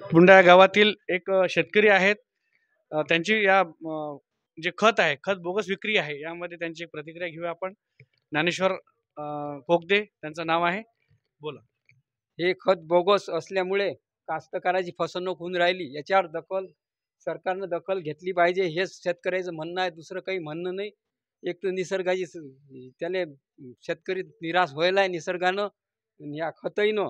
बुंडा या गावातील एक शेतकरी आहेत. त्यांची या जे खत आहे, खत बोगस विक्री आहे, यामध्ये त्यांची एक प्रतिक्रिया घेऊया आपण. ज्ञानेश्वर कोकदे त्यांचं नाव आहे. बोला. हे खत बोगस असल्यामुळे कास्तकाराची फसवणूक होऊन राहिली. याच्यावर सरकारनं दखल घेतली पाहिजे, हेच शेतकऱ्याचं म्हणणं आहे. दुसरं काही म्हणणं नाही. एक तर निसर्गाची त्याले शेतकरी निराश व्हायला आहे निसर्गानं. या खतईनं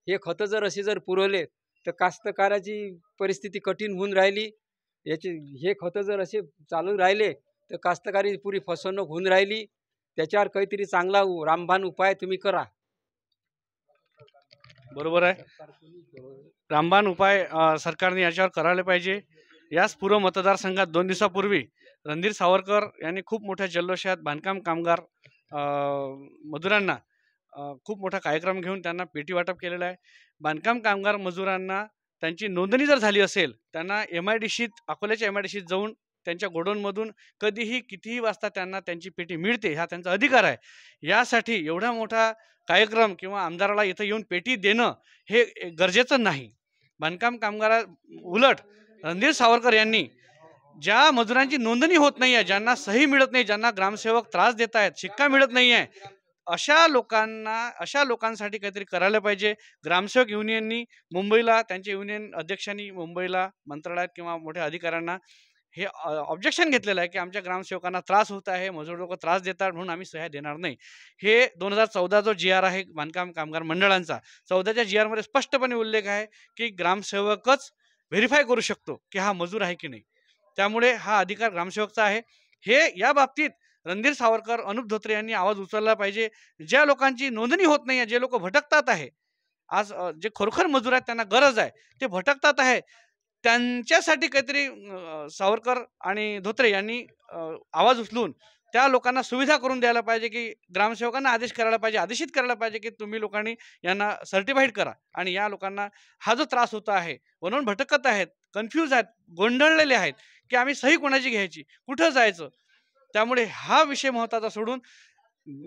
हे खतं जर पुरवले तर कास्तकाराची परिस्थिती कठीण होऊन राहिली. हे खतं जर असे चालू राहिले तर कास्तकारी पुरी फसवणूक होऊन राहिली. त्याच्यावर काहीतरी चांगला रामबाण उपाय तुम्ही करा. बरोबर आहे. रामबाण उपाय सरकारने याच्यावर करायला पाहिजे. याच पूर्व मतदारसंघात 2 दिवसापूर्वी रणधीर सावरकर यांनी खूप मोठ्या जल्लोषात बांधकाम कामगार मजुरांना खूप मोठा कार्यक्रम घेऊन त्यांना पेटी वाटप केलेला आहे. बांधकाम कामगार मजुरांना त्यांची नोंदणी जर झाली असेल, त्यांना MIDCत अकोल्याच्या MIDCत जाऊन त्यांच्या गोडाऊनमधून कधीही कितीही वाजता त्यांना त्यांची पेटी मिळते, हा त्यांचा अधिकार आहे. यासाठी एवढा मोठा कार्यक्रम किंवा आमदाराला इथं येऊन पेटी देणं हे गरजेचं नाही. बांधकाम कामगारा उलट रणधीर सावरकर यांनी ज्या मजुरांची नोंदणी होत नाही आहे, ज्यांना सही मिळत नाही, ज्यांना ग्रामसेवक त्रास देत आहेत, शिक्का मिळत नाही आहे, अशा लोकांसाठी काहीतरी करायला पाहिजे. ग्रामसेवक युनियननी मुंबईला, त्यांच्या युनियन अध्यक्षांनी मुंबईला मंत्रालयात किंवा मोठ्या अधिकाऱ्यांना हे ऑब्जेक्शन घेतलेलं आहे की आमच्या ग्रामसेवकांना त्रास होत आहे, मजूर लोक त्रास देतात, म्हणून आम्ही सह्या देणार नाही. हे 2014 जो GR आहे बांधकाम कामगार मंडळांचा, 14च्या GR मध्ये स्पष्टपणे उल्लेख आहे की ग्रामसेवकच व्हेरीफाय करू शकतो की हा मजूर आहे की नाही. त्यामुळे हा अधिकार ग्रामसेवकचा आहे. हे या बाबतीत रणधीर सावरकर, अनुप धोत्रे यांनी आवाज उचलला पाहिजे. ज्या लोकांची नोंदणी होत नाही आहे, जे लोक भटकतात आहे, आज जे खरोखर मजूर आहेत त्यांना गरज आहे, ते भटकतात आहे, त्यांच्यासाठी काहीतरी सावरकर आणि धोत्रे यांनी आवाज उचलून त्या लोकांना सुविधा करून द्यायला पाहिजे की ग्रामसेवकांना आदेश करायला पाहिजे, आदेशित करायला पाहिजे की तुम्ही लोकांनी यांना सर्टिफाईड करा. आणि या लोकांना हा जो त्रास होता आहे, म्हणून भटकत आहेत, कन्फ्यूज आहेत, गोंधळलेले आहेत की आम्ही सही कोणाची घ्यायची, कुठं जायचं. त्यामुळे हा विषय महत्त्वाचा सोडून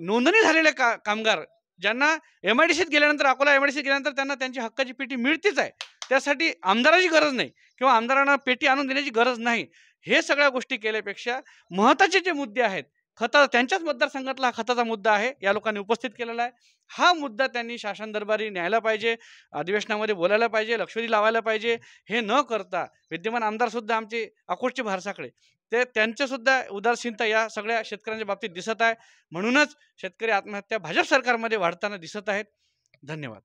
नोंदणी झालेले कामगार ज्यांना MIDCत गेल्यानंतर, अकोला MIDCत गेल्यानंतर त्यांना त्यांची हक्काची पेटी मिळतेच आहे. त्यासाठी आमदाराची गरज नाही किंवा आमदारांना पेटी आणून देण्याची गरज नाही. हे सगळ्या गोष्टी केल्यापेक्षा महत्त्वाचे जे मुद्दे आहेत, त्यांच्याच मतदारसंघातला हा खताचा मुद्दा आहे, या लोकांनी उपस्थित केलेला आहे. हा मुद्दा त्यांनी शासन दरबारी न्यायला पाहिजे, अधिवेशनामध्ये बोलायला पाहिजे, लक्षवेधी लावायला पाहिजे. हे न करता विद्यमान आमदार सुद्धा आमचे अकोटचे भारसाकडे, त्यांचे सुद्धा उदासीनता या सगळ्या शेतकऱ्यांच्या बाबतीत दिसत आहे. म्हणूनच शेतकरी आत्महत्या भाजप सरकारमध्ये वाढताना दिसत आहेत. धन्यवाद.